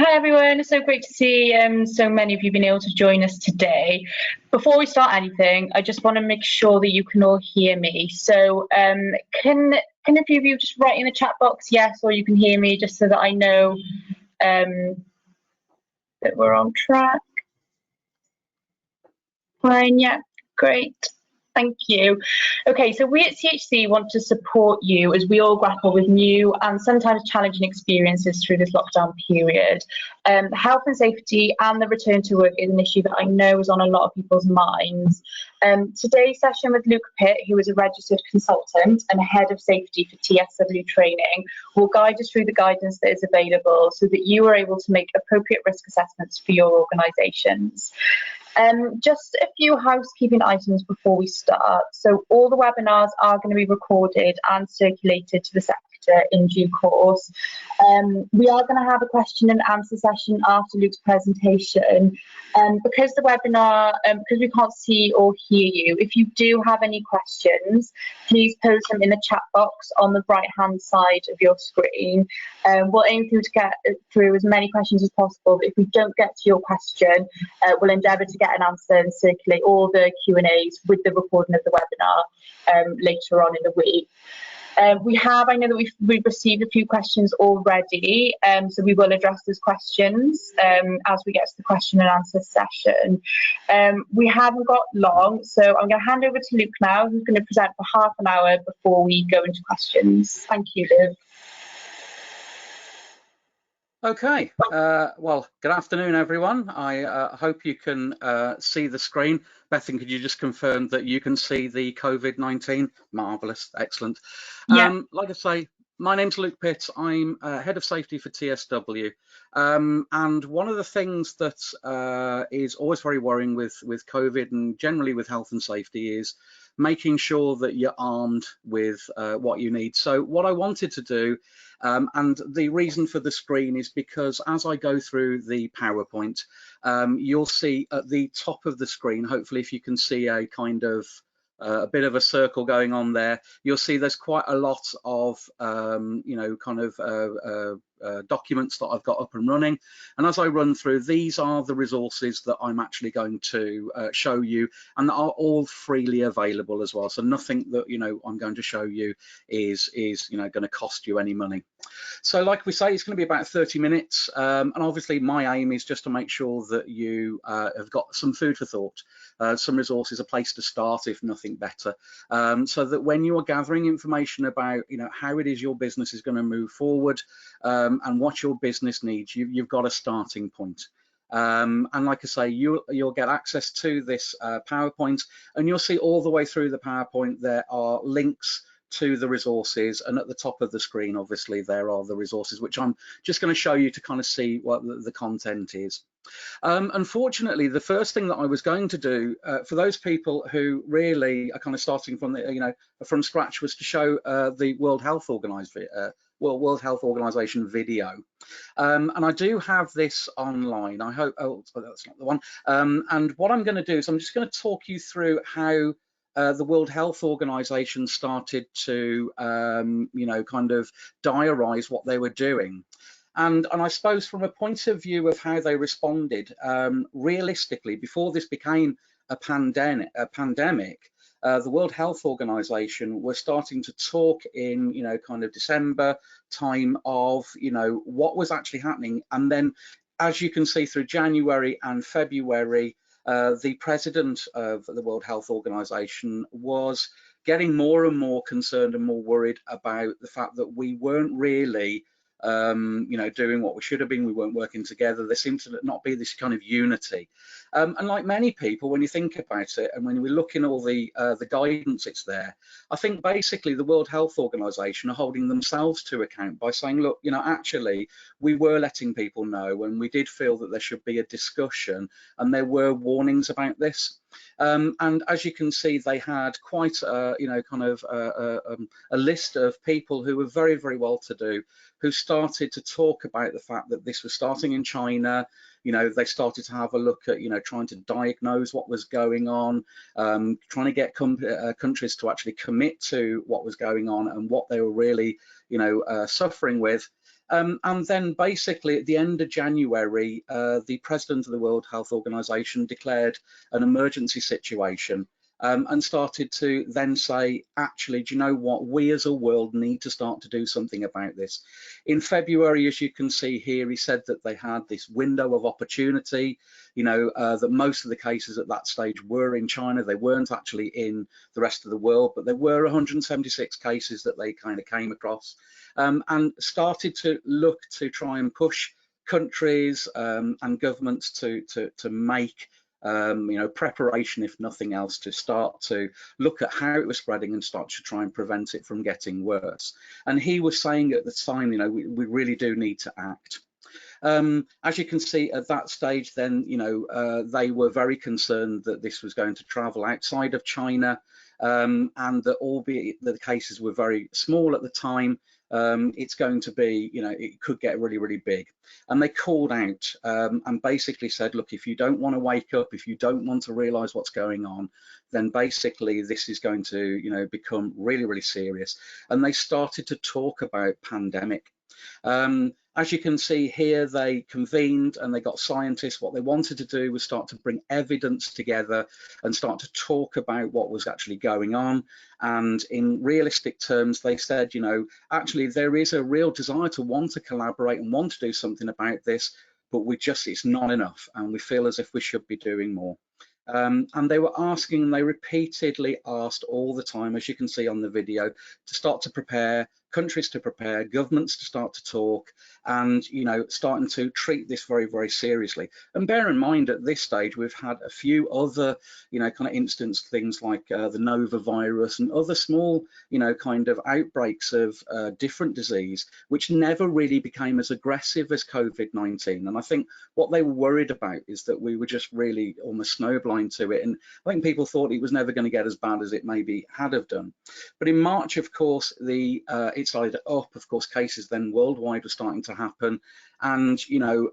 Hi everyone, it's so great to see so many of you being able to join us today. Before we start anything, I just want to make sure that you can all hear me. So can a few of you just write in the chat box yes, or you can hear me, just so that I know that we're on track. Fine, yeah, great. Thank you. Okay, so we at CHC want to support you as we all grapple with new and sometimes challenging experiences through this lockdown period. Health and safety and the return to work is an issue that I know is on a lot of people's minds. Today's session with Luke Pitt, who is a registered consultant and head of safety for TSW training, will guide us through the guidance that is available so that you are able to make appropriate risk assessments for your organisations. Just a few housekeeping items before we start. So all the webinars are going to be recorded and circulated to the sector in due course. We are going to have a question and answer session after Luke's presentation. Because the webinar, because we can't see or hear you, if you do have any questions, please post them in the chat box on the right hand side of your screen. We'll aim to get through as many questions as possible, but if we don't get to your question, we'll endeavour to get an answer and circulate all the Q&As with the recording of the webinar later on in the week. I know that we've received a few questions already, so we will address those questions as we get to the question and answer session. We haven't got long, so I'm going to hand over to Luke now, who's going to present for half an hour before we go into questions. Thank you, Luke. Okay, well, good afternoon, everyone. I hope you can see the screen. Bethan, could you just confirm that you can see the COVID-19? Marvellous, excellent. Yeah. Like I say, my name's Luke Pitt. I'm head of safety for TSW. And one of the things that is always very worrying with COVID and generally with health and safety is making sure that you're armed with what you need. So what I wanted to do, and the reason for the screen is because as I go through the PowerPoint, you'll see at the top of the screen, hopefully if you can see a kind of a bit of a circle going on there, you'll see there's quite a lot of documents that I've got up and running, and as I run through, these are the resources that I'm actually going to show you, and that are all freely available as well. So nothing that I'm going to show you is going to cost you any money. So like we say, it's going to be about 30 minutes, and obviously my aim is just to make sure that you have got some food for thought, some resources, a place to start if nothing better, so that when you are gathering information about how it is your business is going to move forward, and what your business needs, you've got a starting point. And like I say, you'll get access to this PowerPoint, and you'll see all the way through the PowerPoint there are links to the resources, and at the top of the screen obviously there are the resources, which I'm just going to show you to kind of see what the content is. Unfortunately, the first thing that I was going to do for those people who really are kind of starting from the from scratch was to show the World Health Organization video, and I do have this online. I hope, oh, that's not the one. And what I'm going to do is I'm just going to talk you through how the World Health Organization started to kind of diarise what they were doing. And I suppose from a point of view of how they responded, realistically, before this became a pandemic, the World Health Organization was starting to talk in, kind of December time of, what was actually happening. And then, as you can see through January and February, the president of the World Health Organization was getting more and more concerned and more worried about the fact that we weren't really doing what we should have been. We weren't working together. There seemed to not be this kind of unity. And like many people, when you think about it, and when we look in all the guidance it's there, I think basically the World Health Organization are holding themselves to account by saying, look, actually we were letting people know, and we did feel that there should be a discussion, and there were warnings about this. And as you can see, they had quite a list of people who were very, very well to do, who started to talk about the fact that this was starting in China. They started to have a look at, trying to diagnose what was going on, trying to get countries to actually commit to what was going on and what they were really, suffering with. And then basically at the end of January, the president of the World Health Organization declared an emergency situation, and started to then say, actually, do you know what? We as a world need to start to do something about this. In February, as you can see here, he said that they had this window of opportunity, that most of the cases at that stage were in China. They weren't actually in the rest of the world, but there were 176 cases that they kind of came across, and started to look to try and push countries and governments to make preparation, if nothing else, to start to look at how it was spreading and start to try and prevent it from getting worse. And he was saying at the time, we really do need to act. As you can see at that stage, then, they were very concerned that this was going to travel outside of China, and that albeit the cases were very small at the time, it's going to be, it could get really, really big. And they called out and basically said, look, if you don't want to wake up, if you don't want to realize what's going on, then basically this is going to, become really, really serious. And they started to talk about pandemic. As you can see here, they convened and they got scientists. What they wanted to do was start to bring evidence together and start to talk about what was actually going on. And in realistic terms, they said, actually there is a real desire to want to collaborate and want to do something about this, but it's not enough, and we feel as if we should be doing more. And they were asking, they repeatedly asked all the time, as you can see on the video, to start to prepare, countries to prepare, governments to start to talk, and starting to treat this very, very seriously. And bear in mind, at this stage, we've had a few other, kind of instance things like the Nova virus and other small, kind of outbreaks of different disease, which never really became as aggressive as COVID-19. And I think what they were worried about is that we were just really almost snowblind to it, and I think people thought it was never going to get as bad as it maybe had have done. But in March, of course, it started up. Of course, cases then worldwide were starting to happen, and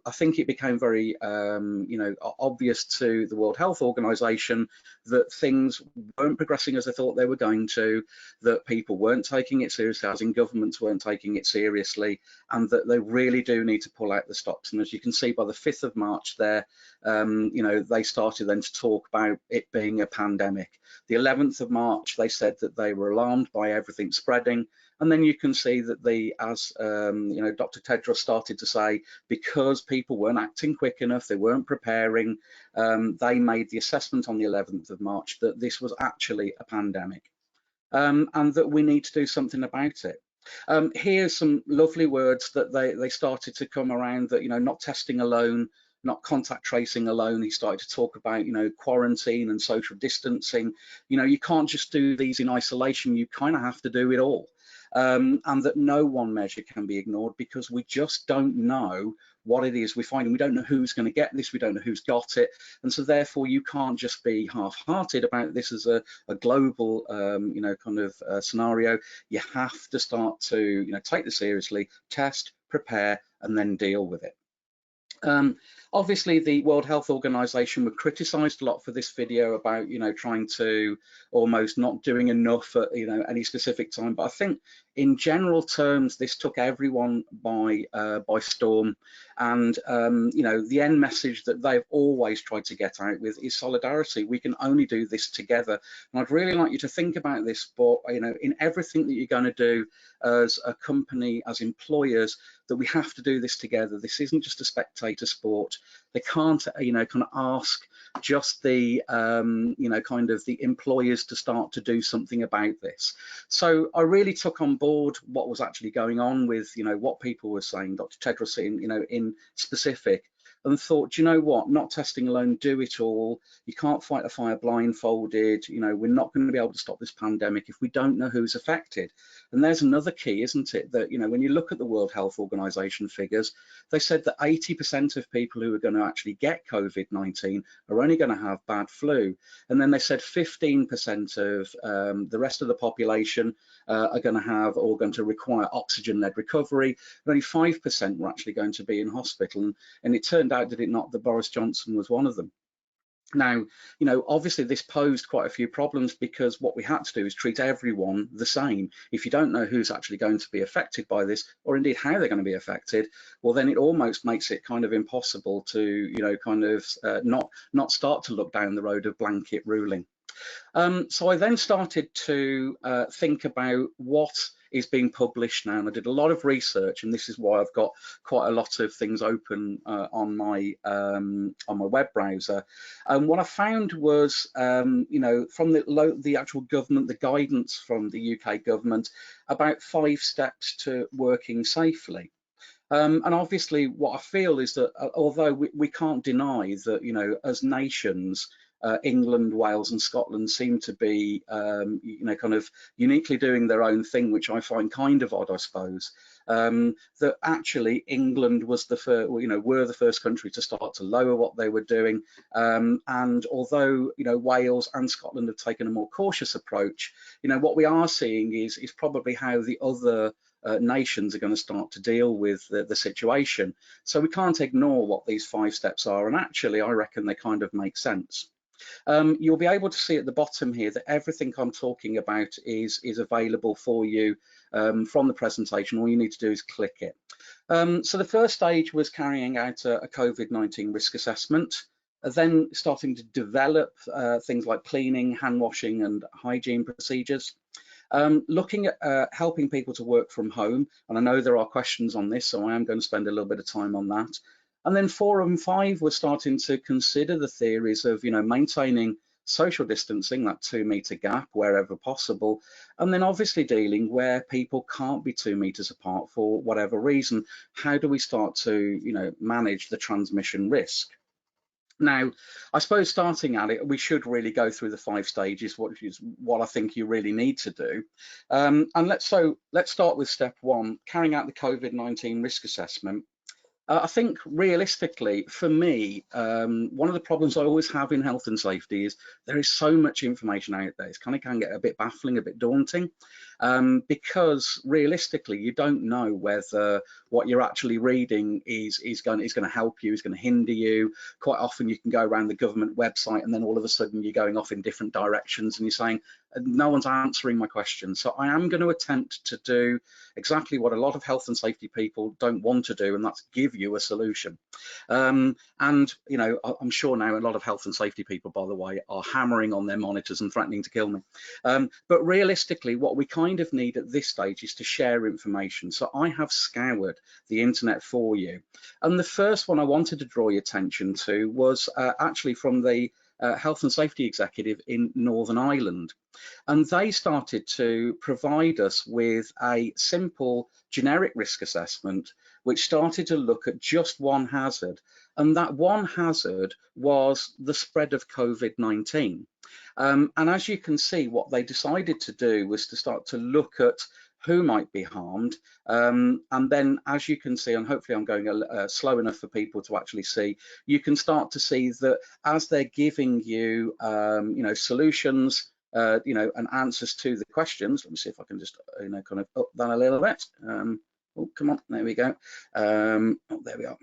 I think it became very obvious to the World Health Organization that things weren't progressing as they thought they were going to, that people weren't taking it seriously, as in governments weren't taking it seriously, and that they really do need to pull out the stops. And as you can see, by the 5th of March there, they started then to talk about it being a pandemic. The 11th of March, they said that they were alarmed by everything spreading. And then you can see that as Dr. Tedros started to say, because people weren't acting quick enough, they weren't preparing, they made the assessment on the 11th of March that this was actually a pandemic, and that we need to do something about it. Here's some lovely words that they started to come around, that, not testing alone, not contact tracing alone. He started to talk about, quarantine and social distancing. You can't just do these in isolation, you kind of have to do it all. And that no one measure can be ignored, because we just don't know what it is we're finding. We don't know who's going to get this, we don't know who's got it, and so therefore you can't just be half-hearted about this as a global scenario. You have to start to take this seriously, test, prepare, and then deal with it. Obviously, the World Health Organization were criticized a lot for this video about, trying to almost not doing enough at, any specific time. But I think in general terms, this took everyone by storm. And, the end message that they've always tried to get out with is solidarity. We can only do this together. And I'd really like you to think about this, but, in everything that you're going to do as a company, as employers, that we have to do this together. This isn't just a spectator sport. They can't, kind of ask just the, kind of the employers to start to do something about this. So I really took on board what was actually going on with, what people were saying, Dr. Tedros in specific, and thought, you know what, not testing alone, do it all. You can't fight a fire blindfolded. We're not going to be able to stop this pandemic if we don't know who's affected. And there's another key, isn't it, that, when you look at the World Health Organization figures, they said that 80% of people who are going to actually get COVID-19 are only going to have bad flu. And then they said 15% of the rest of the population are going to have, or going to require, oxygen-led recovery. And only 5% were actually going to be in hospital. And it turned out, did it not, that Boris Johnson was one of them. Now, obviously this posed quite a few problems, because what we had to do is treat everyone the same. If you don't know who's actually going to be affected by this, or indeed how they're going to be affected, well, then it almost makes it kind of impossible to, not start to look down the road of blanket ruling. So I then started to think about what is being published now, and I did a lot of research, and this is why I've got quite a lot of things open on my web browser. And what I found was, from the actual government, the guidance from the UK government, about 5 steps to working safely. And obviously what I feel is that although we can't deny that, as nations, England, Wales and Scotland seem to be, kind of uniquely doing their own thing, which I find kind of odd, I suppose. That actually England was were the first country to start to lower what they were doing. And although, Wales and Scotland have taken a more cautious approach, what we are seeing is probably how the other nations are going to start to deal with the situation. So we can't ignore what these 5 steps are, and actually I reckon they kind of make sense. You'll be able to see at the bottom here that everything I'm talking about is available for you from the presentation. All you need to do is click it. So the first stage was carrying out a COVID-19 risk assessment, then starting to develop things like cleaning, hand washing and hygiene procedures. Looking at helping people to work from home, and I know there are questions on this, so I am going to spend a little bit of time on that. And then 4 and 5 were starting to consider the theories of, maintaining social distancing, that 2-meter gap wherever possible, and then obviously dealing where people can't be 2 meters apart for whatever reason. How do we start to, manage the transmission risk? Now, I suppose starting at it, we should really go through the 5 stages, which is what I think you really need to do. And let's start with step 1, carrying out the COVID-19 risk assessment. I think realistically, for me, one of the problems I always have in health and safety is there is so much information out there. It kind of can get a bit baffling, a bit daunting, because realistically, you don't know whether what you're actually reading is going to help you, is going to hinder you. Quite often, you can go around the government website, and then all of a sudden, you're going off in different directions, and you're saying, no one's answering my question. So I am going to attempt to do exactly what a lot of health and safety people don't want to do, and that's give you a solution. And I'm sure now a lot of health and safety people, by the way, are hammering on their monitors and threatening to kill me. But realistically, what we kind of need at this stage is to share information. So I have scoured the internet for you, and the first one I wanted to draw your attention to was actually from the health and safety executive in Northern Ireland. And they started to provide us with a simple generic risk assessment, which started to look at just one hazard. And that one hazard was the spread of COVID-19. And as you can see, what they decided to do was to start to look at who might be harmed. And then, as you can see, and hopefully I'm going slow enough for people to actually see, you can start to see that as they're giving you, solutions, and answers to the questions. Let me see if I can just, kind of up that a little bit. Oh, come on, there we go. Oh, there we are.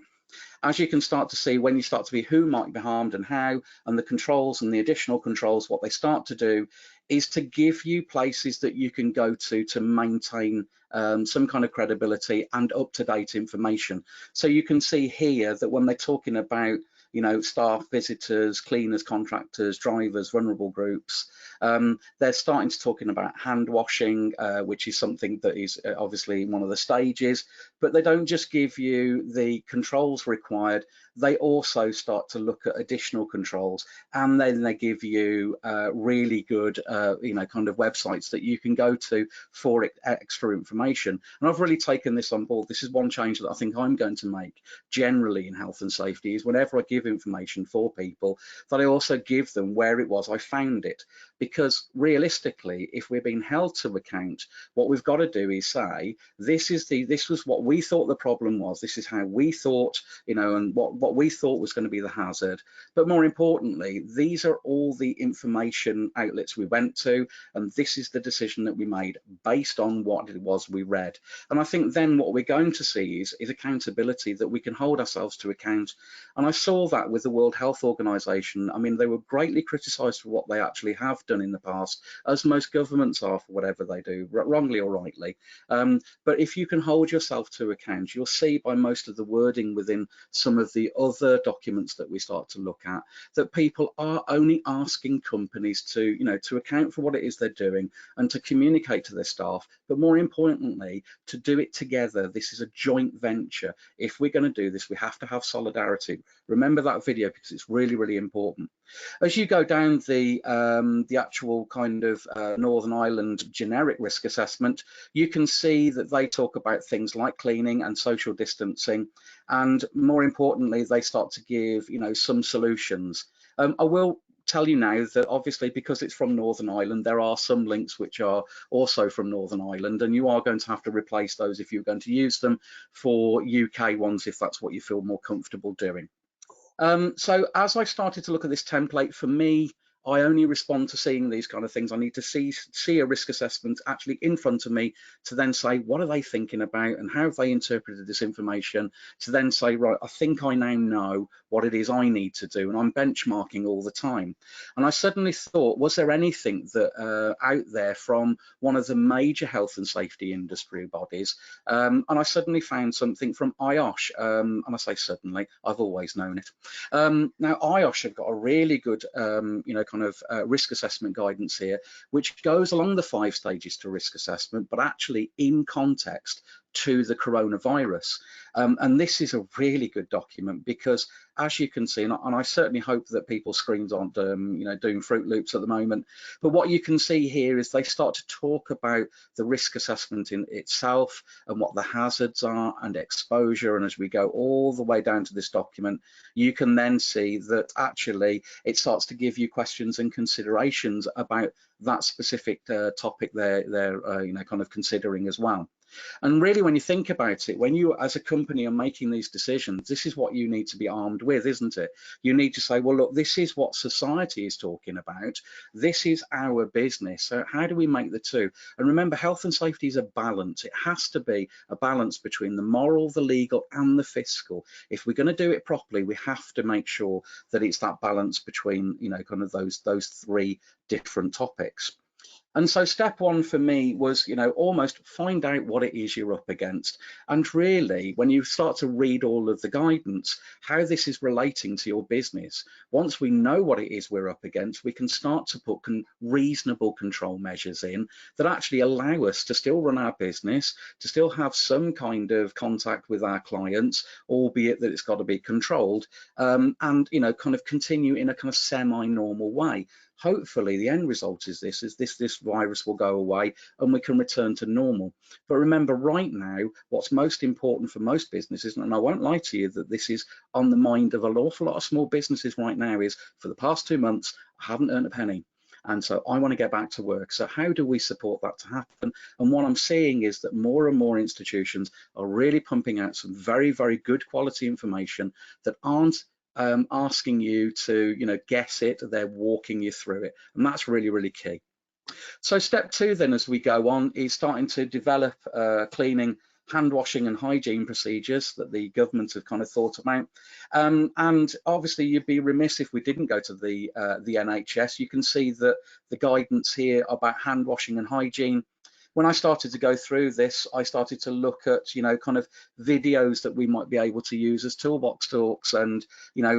As you can start to see, when you start to be who might be harmed and how, and the controls and the additional controls, what they start to do is to give you places that you can go to maintain some kind of credibility and up-to-date information. So you can see here that when they're talking about staff, visitors, cleaners, contractors, drivers, vulnerable groups, they're starting to talking about hand washing, which is something that is obviously one of the stages, but they don't just give you the controls required, they also start to look at additional controls, and then they give you really good kind of websites that you can go to for extra information. And I've really taken this on board. This is one change that I think I'm going to make generally in health and safety, is whenever I give information for people, that I also give them where it was I found it. because realistically, if we're being held to account, what we've got to do is say, this was what we thought the problem was, this is how we thought, and what we thought was going to be the hazard. But more importantly, these are all the information outlets we went to, and this is the decision that we made based on what it was we read. And I think then what we're going to see is accountability, that we can hold ourselves to account. And I saw that with the World Health Organization. I mean, they were greatly criticized for what they actually have done in the past, as most governments are for whatever they do, wrongly or rightly. But if you can hold yourself to account, you'll see by most of the wording within some of the other documents that we start to look at, that people are only asking companies to, to account for what it is they're doing and to communicate to their staff, but more importantly, to do it together. This is a joint venture. If we're going to do this, we have to have solidarity. Remember that video, because it's really, really important. As you go down the actual kind of Northern Ireland generic risk assessment, you can see that they talk about things like cleaning and social distancing, and more importantly, they start to give, some solutions. I will tell you now that obviously, because it's from Northern Ireland, there are some links which are also from Northern Ireland, and you are going to have to replace those if you're going to use them for UK ones, if that's what you feel more comfortable doing. So as I started to look at this template, for me, I only respond to seeing these kind of things. I need to see a risk assessment actually in front of me to then say, what are they thinking about and how have they interpreted this information, to then say, right, I think I now know what it is I need to do, and I'm benchmarking all the time. And I suddenly thought, was there anything that out there from one of the major health and safety industry bodies? And I suddenly found something from IOSH, and I say suddenly, I've always known it. Now IOSH have got a really good risk assessment guidance here, which goes along the 5 stages to risk assessment, but actually in context to the coronavirus. And this is a really good document, because as you can see, and I certainly hope that people's screens aren't doing Fruit Loops at the moment, but what you can see here is they start to talk about the risk assessment in itself and what the hazards are and exposure. And as we go all the way down to this document, you can then see that actually it starts to give you questions and considerations about that specific topic they're kind of considering as well. And really, when you think about it, when you as a company are making these decisions, this is what you need to be armed with, isn't it? You need to say, well, look, this is what society is talking about. This is our business. So how do we make the two? And remember, health and safety is a balance. It has to be a balance between the moral, the legal, and the fiscal. If we're going to do it properly, we have to make sure that it's that balance between, kind of those 3 different topics. And so step 1 for me was, almost find out what it is you're up against. And really, when you start to read all of the guidance, how this is relating to your business. Once we know what it is we're up against, we can start to put reasonable control measures in that actually allow us to still run our business, to still have some kind of contact with our clients, albeit that it's got to be controlled, and, kind of continue in a kind of semi-normal way. Hopefully the end result is this virus will go away and we can return to normal. But remember, right now, what's most important for most businesses, and I won't lie to you that this is on the mind of an awful lot of small businesses right now, is for the past 2 months, I haven't earned a penny. And so I want to get back to work. So how do we support that to happen? And what I'm seeing is that more and more institutions are really pumping out some very, very good quality information that aren't asking you to, guess it. They're walking you through it, and that's really, really key. So step 2 then, as we go on, is starting to develop cleaning, hand washing and hygiene procedures that the government have kind of thought about. And obviously you'd be remiss if we didn't go to the NHS. You can see that the guidance here about hand washing and hygiene. When I started to go through this, I started to look at, kind of videos that we might be able to use as toolbox talks. And,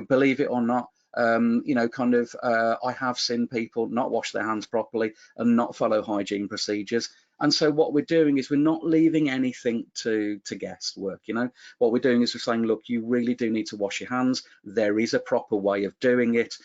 believe it or not, I have seen people not wash their hands properly and not follow hygiene procedures. And so what we're doing is we're not leaving anything to guesswork. What we're doing is we're saying, look, you really do need to wash your hands. There is a proper way of doing it.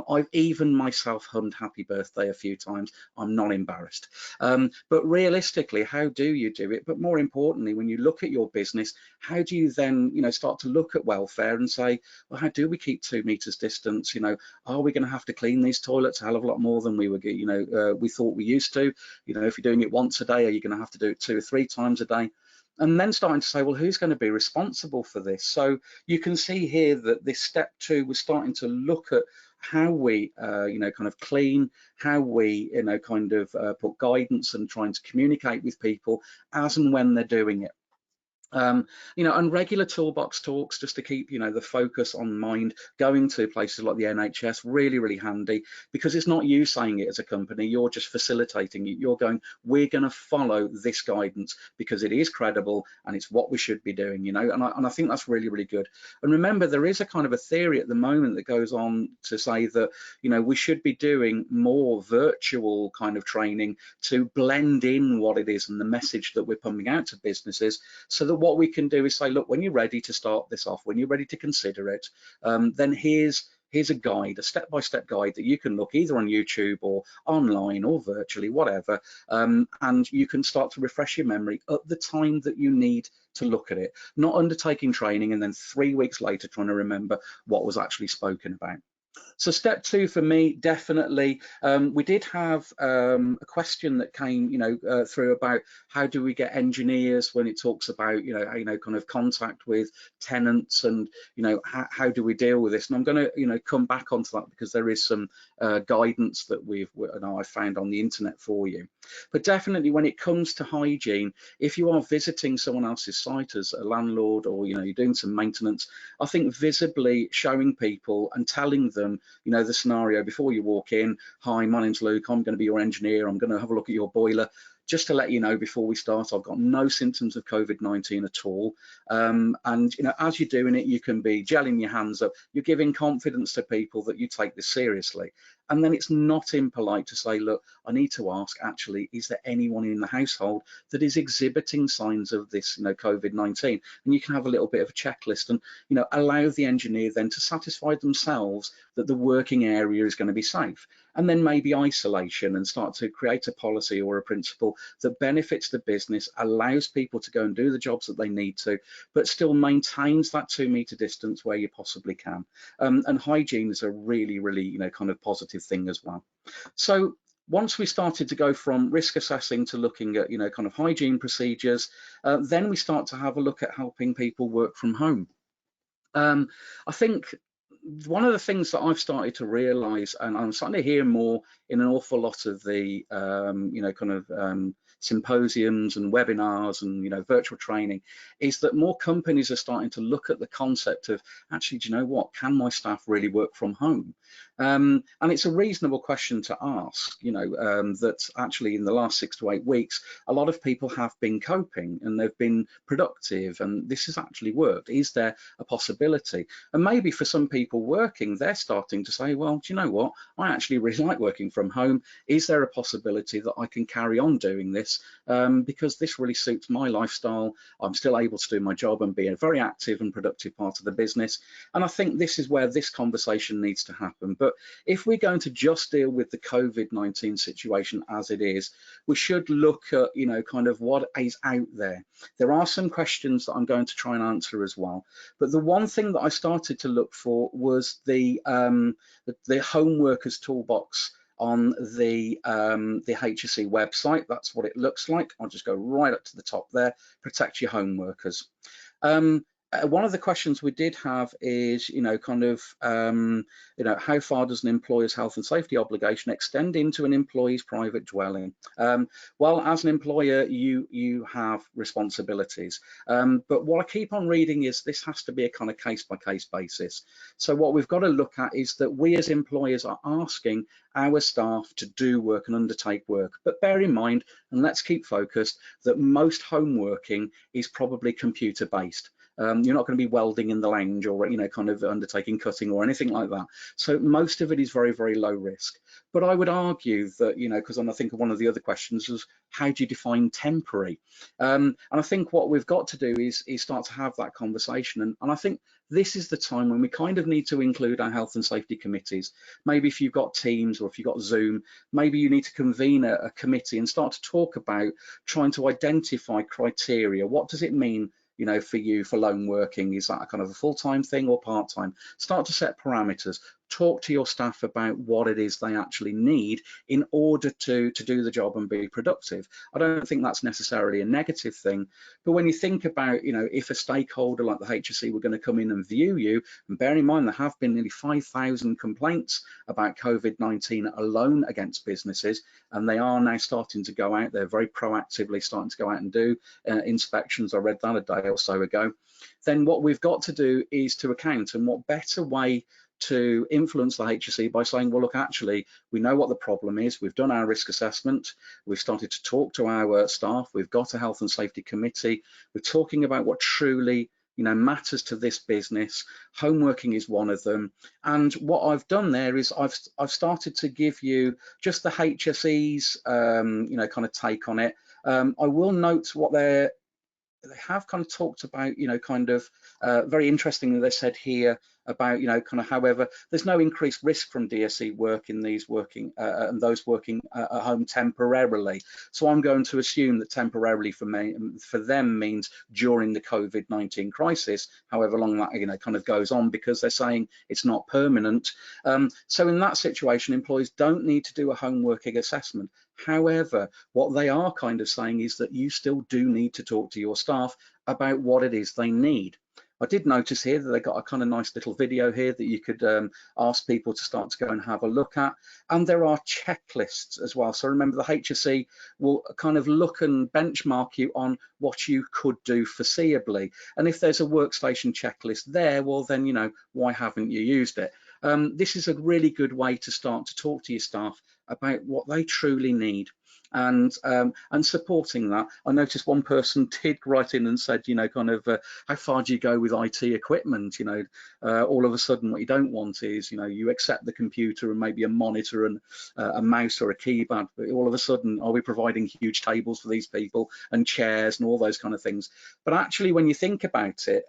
I've even myself hummed happy birthday a few times. I'm not embarrassed. But realistically, how do you do it? But more importantly, when you look at your business, how do you then start to look at welfare and say, well, how do we keep 2 meters distance? Are we going to have to clean these toilets a hell of a lot more than we thought we used to? If you're doing it once a day, are you going to have to do it 2 or 3 times a day? And then starting to say, well, who's going to be responsible for this? So you can see here that this step 2 was starting to look at how we kind of clean, how we put guidance and trying to communicate with people as and when they're doing it. And regular toolbox talks, just to keep the focus on mind, going to places like the NHS, really handy, because it's not you saying it as a company, you're just facilitating it. You're going, we're going to follow this guidance because it is credible and it's what we should be doing, and I think that's really good. And remember, there is a kind of a theory at the moment that goes on to say that we should be doing more virtual kind of training to blend in what it is and the message that we're pumping out to businesses, so that what we can do is say, look, when you're ready to start this off, when you're ready to consider it, then here's a guide, a step-by-step guide that you can look either on YouTube or online or virtually, whatever, and you can start to refresh your memory at the time that you need to look at it, not undertaking training and then 3 weeks later trying to remember what was actually spoken about. So step 2 for me, definitely. We did have a question that came, through about how do we get engineers when it talks about, kind of contact with tenants, and how do we deal with this? And I'm going to, come back onto that because there is some guidance that I found on the internet for you. But definitely, when it comes to hygiene, if you are visiting someone else's site as a landlord, or you're doing some maintenance, I think visibly showing people and telling them the scenario before you walk in. Hi, my name's Luke, I'm going to be your engineer, I'm going to have a look at your boiler. Just to let you know before we start, I've got no symptoms of COVID-19 at all. And as you're doing it, you can be gelling your hands up. You're giving confidence to people that you take this seriously. And then it's not impolite to say, look, I need to ask, actually, is there anyone in the household that is exhibiting signs of this, COVID-19? And you can have a little bit of a checklist and, allow the engineer then to satisfy themselves that the working area is going to be safe. And then maybe isolation, and start to create a policy or a principle that benefits the business, allows people to go and do the jobs that they need to, but still maintains that 2 meter distance where you possibly can. And hygiene is a really kind of positive thing as well. So once we started to go from risk assessing to looking at kind of hygiene procedures, then we start to have a look at helping people work from home. I think one of the things that I've started to realize, and I'm starting to hear more in an awful lot of the symposiums and webinars and virtual training, is that more companies are starting to look at the concept of, actually, do you know what, can my staff really work from home? And it's a reasonable question to ask, that actually in the last 6 to 8 weeks, a lot of people have been coping and they've been productive, and this has actually worked. Is there a possibility? And maybe for some people working, they're starting to say, well, do you know what, I actually really like working from home. Is there a possibility that I can carry on doing this because this really suits my lifestyle? I'm still able to do my job and be a very active and productive part of the business. And I think this is where this conversation needs to happen. But if we're going to just deal with the COVID-19 situation as it is, we should look at kind of what is out there. There are some questions that I'm going to try and answer as well, but the one thing that I started to look for was the home workers toolbox on the HSE website. That's what it looks like. I'll just go right up to the top there. Protect your home workers. One of the questions we did have is, how far does an employer's health and safety obligation extend into an employee's private dwelling? Well, as an employer, you have responsibilities. But what I keep on reading is this has to be a kind of case-by-case basis. So what we've got to look at is that we as employers are asking our staff to do work and undertake work. But bear in mind, and let's keep focused, that most home working is probably computer-based. You're not going to be welding in the lounge or, you know, kind of undertaking cutting or anything like that. So most of it is very, very low risk. But I would argue that, you know, because I think one of the other questions was, how do you define temporary? And I think what we've got to do is start to have that conversation. And I think this is the time when we kind of need to include our health and safety committees. Maybe if you've got Teams or if you've got Zoom, maybe you need to convene a committee and start to talk about trying to identify criteria. What does it mean, you know, for you for lone working? Is that a kind of a full-time thing or part-time? Start to set parameters. Talk to your staff about what it is they actually need in order to do the job and be productive. I don't think that's necessarily a negative thing, but when you think about, you know, if a stakeholder like the HSE were going to come in and view you, and bear in mind there have been nearly 5,000 complaints about COVID-19 alone against businesses, and they are now starting to go out, they're very proactively starting to go out and do inspections. I read that a day or so ago. Then what we've got to do is to account, and what better way to influence the HSE by saying, well, look, actually, we know what the problem is. We've done our risk assessment. We've started to talk to our staff. We've got a health and safety committee. We're talking about what truly, you know, matters to this business. Home working is one of them. And what I've done there is I've started to give you just the HSE's, you know, kind of take on it. I will note what they have kind of talked about, you know, kind of very interestingly, they said here about, you know, kind of, however, there's no increased risk from DSE work in these working and those working at home temporarily. So I'm going to assume that temporarily for them means during the COVID-19 crisis, however long that, you know, kind of goes on, because they're saying it's not permanent. So in that situation, employees don't need to do a home working assessment. However, what they are kind of saying is that you still do need to talk to your staff about what it is they need. I did notice here that they got a kind of nice little video here that you could ask people to start to go and have a look at. And there are checklists as well. So remember, the HSE will kind of look and benchmark you on what you could do foreseeably. And if there's a workstation checklist there, well, then, you know, why haven't you used it? This is a really good way to start to talk to your staff about what they truly need. And supporting that. I noticed one person did write in and said, you know, kind of, how far do you go with IT equipment? You know, all of a sudden what you don't want is, you know, you accept the computer and maybe a monitor and a mouse or a keypad, but all of a sudden, are we providing huge tables for these people and chairs and all those kind of things? But actually, when you think about it,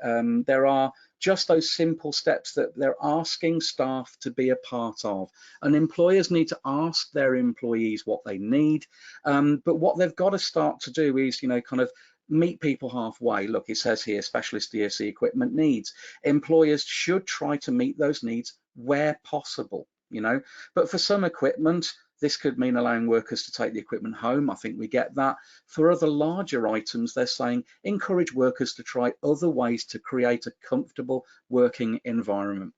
there are just those simple steps that they're asking staff to be a part of. And employers need to ask their employees what they need. But what they've got to start to do is, you know, kind of meet people halfway. Look, it says here, specialist DSE equipment needs. Employers should try to meet those needs where possible, you know. But for some equipment, this could mean allowing workers to take the equipment home. I think we get that. For other larger items, they're saying encourage workers to try other ways to create a comfortable working environment.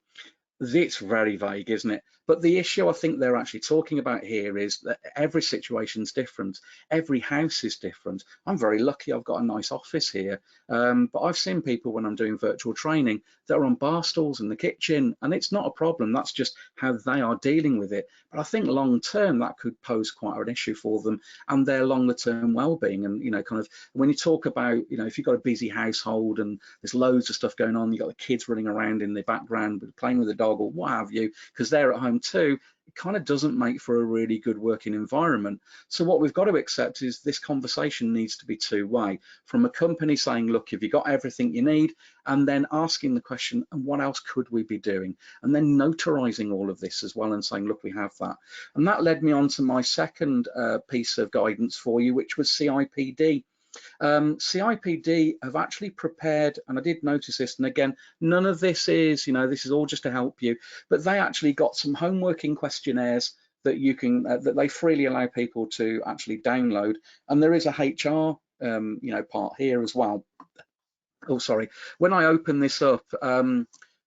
It's very vague, isn't it? But the issue I think they're actually talking about here is that every situation's different. Every house is different. I'm very lucky I've got a nice office here. But I've seen people when I'm doing virtual training that are on bar stools in the kitchen, and it's not a problem. That's just how they are dealing with it. But I think long term that could pose quite an issue for them and their longer term well-being. And, you know, kind of when you talk about, you know, if you've got a busy household and there's loads of stuff going on, you've got the kids running around in the background playing with the dog or what have you, because they're at home too, it kind of doesn't make for a really good working environment. So what we've got to accept is this conversation needs to be two-way, from a company saying, look, have you got everything you need, and then asking the question, and what else could we be doing, and then notarizing all of this as well and saying, look, we have that. And that led me on to my second piece of guidance for you, which was CIPD. CIPD have actually prepared, and I did notice this, and again, none of this is, you know, this is all just to help you, but they actually got some home working questionnaires that you can, that they freely allow people to actually download, and there is a HR, you know, part here as well. Oh, sorry. When I open this up,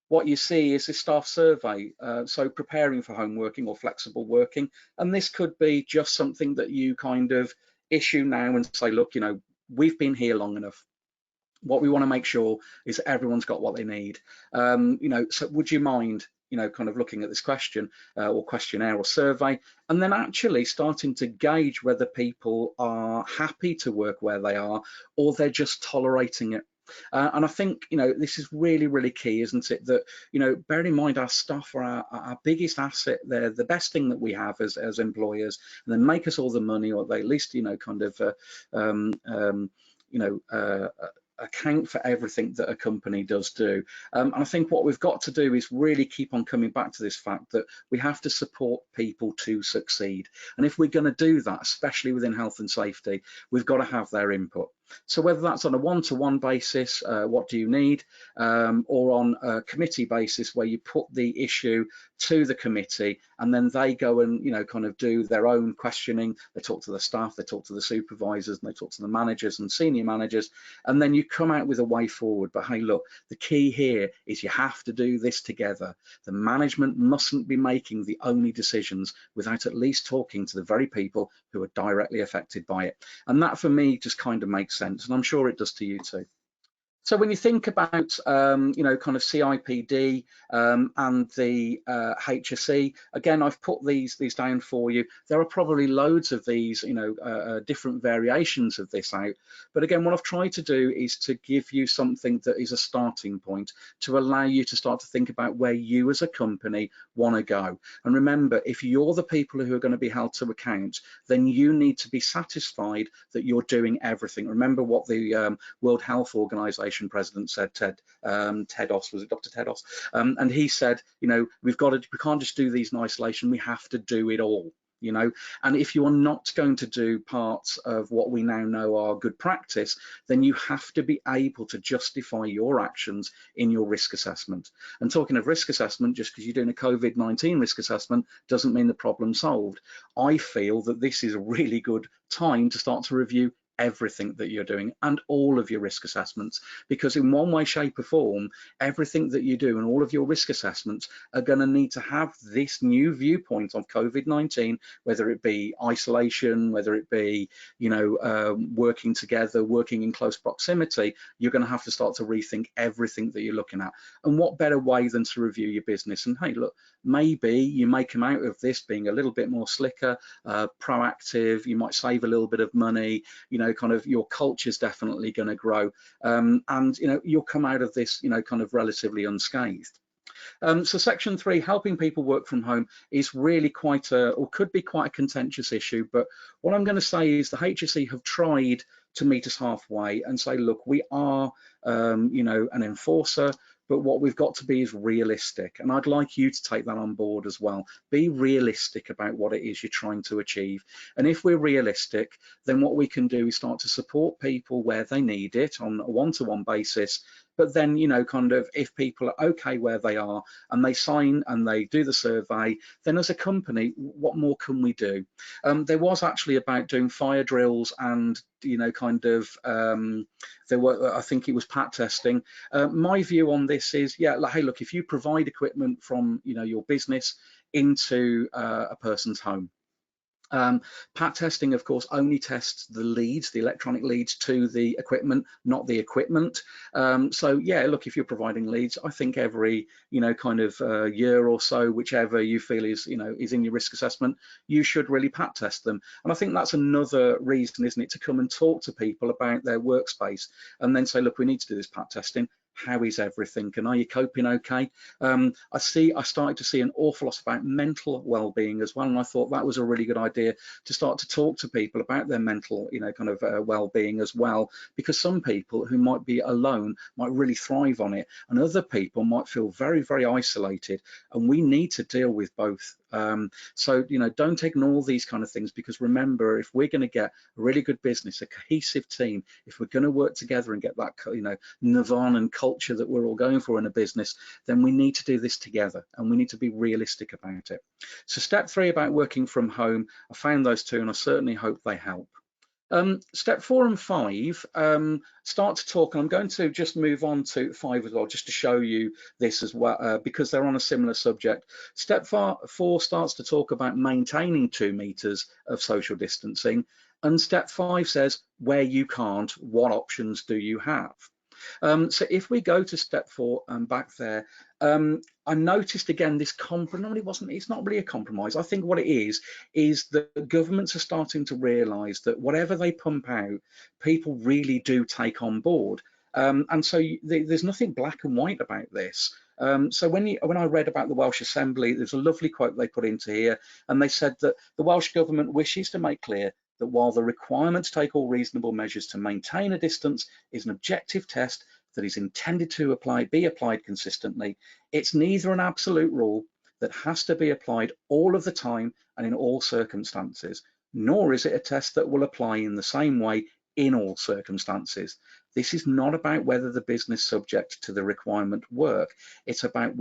what you see is a staff survey, so preparing for home working or flexible working, and this could be just something that you kind of issue now and say, look, you know, we've been here long enough. What we want to make sure is that everyone's got what they need. You know, so would you mind, you know, kind of looking at this question or questionnaire or survey, and then actually starting to gauge whether people are happy to work where they are or they're just tolerating it. And I think, this is really, really key, isn't it? That, bearing in mind our staff are our biggest asset. They're the best thing that we have as employers, and they make us all the money, or they at least, um, um, you know, uh, account for everything that a company does do. And I think what we've got to do is really keep on coming back to this fact that we have to support people to succeed. And if we're going to do that, especially within health and safety, we've got to have their input. So whether that's on a one-to-one basis, what do you need, or on a committee basis where you put the issue to the committee and then they go and kind of do their own questioning. They talk to the staff, they talk to the supervisors, and they talk to the managers and senior managers, and then you come out with a way forward. But hey, look, the key here is you have to do this together. The management mustn't be making the only decisions without at least talking to the very people who are directly affected by it. And that for me just kind of makes sense, and I'm sure it does to you too. So when you think about, kind of CIPD and the HSE, again, I've put these down for you. There are probably loads of these, different variations of this out. But again, what I've tried to do is to give you something that is a starting point to allow you to start to think about where you as a company want to go. And remember, if you're the people who are going to be held to account, then you need to be satisfied that you're doing everything. Remember what the World Health Organization president said, Tedros, was it Dr. Tedros? And he said, we can't just do these in isolation, we have to do it all. And if you are not going to do parts of what we now know are good practice, then you have to be able to justify your actions in your risk assessment. And talking of risk assessment, just because you're doing a COVID-19 risk assessment doesn't mean the problem's solved. I feel that this is a really good time to start to review everything that you're doing and all of your risk assessments, because in one way, shape or form, everything that you do and all of your risk assessments are going to need to have this new viewpoint of COVID-19, whether it be isolation, whether it be working together, working in close proximity. You're going to have to start to rethink everything that you're looking at. And what better way than to review your business? And hey, look, maybe you may come out of this being a little bit more slicker, proactive. You might save a little bit of money. Kind of your culture's definitely going to grow, and you'll come out of this kind of relatively unscathed. So section 3, helping people work from home, is really could be quite a contentious issue, but what I'm going to say is the HSE have tried to meet us halfway and say, look, we are an enforcer, but what we've got to be is realistic. And I'd like you to take that on board as well. Be realistic about what it is you're trying to achieve. And if we're realistic, then what we can do is start to support people where they need it on a one-to-one basis. But then, kind of, if people are okay where they are and they sign and they do the survey, then as a company, what more can we do? There was actually about doing fire drills and, there were, I think it was pat testing. My view on this is, yeah, hey, look, if you provide equipment from, your business into a person's home, pat testing, of course, only tests the leads, the electronic leads to the equipment, not the equipment. So yeah, look, if you're providing leads, I think every year or so, whichever you feel is is in your risk assessment, you should really pat test them. And I think that's another reason, isn't it, to come and talk to people about their workspace and then say, look, we need to do this pat testing. How is everything, and are you coping okay? I started to see an awful lot about mental well-being as well, and I thought that was a really good idea to start to talk to people about their mental well-being as well, because some people who might be alone might really thrive on it, and other people might feel very, very isolated, and we need to deal with both. So don't ignore these kind of things, because remember, if we're going to get a really good business, a cohesive team, if we're going to work together and get that nirvana and culture that we're all going for in a business, then we need to do this together, and we need to be realistic about it. So step 3 about working from home, I found those two and I certainly hope they help. Step 4 and 5 start to talk, and I'm going to just move on to 5 as well, just to show you this as well, because they're on a similar subject. Step 4 starts to talk about maintaining 2 meters of social distancing, and step 5 says, where you can't, what options do you have? So if we go to step 4 and back there, I noticed again this compromise. It's not really a compromise. I think what it is that governments are starting to realise that whatever they pump out, people really do take on board. And so there's nothing black and white about this. So when I read about the Welsh Assembly, there's a lovely quote they put into here, and they said that the Welsh Government wishes to make clear that while the requirement to take all reasonable measures to maintain a distance is an objective test that is intended to be applied consistently, it's neither an absolute rule that has to be applied all of the time and in all circumstances, nor is it a test that will apply in the same way in all circumstances. This is not about whether the business subject to the requirement work. It's about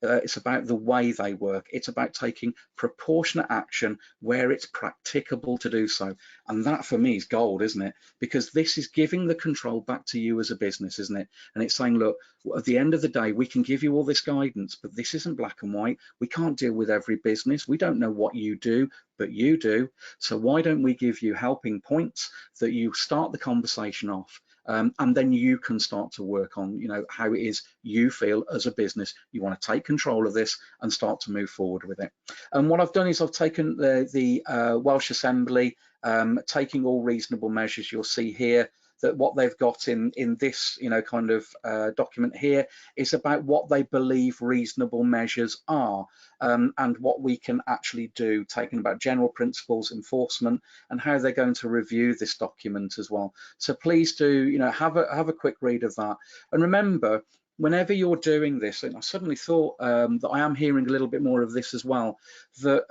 it's about the way they work. It's about taking proportionate action where it's practicable to do so. And that for me is gold, isn't it? Because this is giving the control back to you as a business, isn't it? And it's saying, look, at the end of the day, we can give you all this guidance, but this isn't black and white. We can't deal with every business. We don't know what you do, but you do. So why don't we give you helping points that you start the conversation off? And then you can start to work on, how it is you feel as a business you want to take control of this and start to move forward with it. And what I've done is I've taken the Welsh Assembly, taking all reasonable measures. You'll see here that what they've got in this document here is about what they believe reasonable measures are, and what we can actually do, taking about general principles, enforcement, and how they're going to review this document as well. So please do have a quick read of that. And remember, whenever you're doing this, and I suddenly thought that I am hearing a little bit more of this as well, that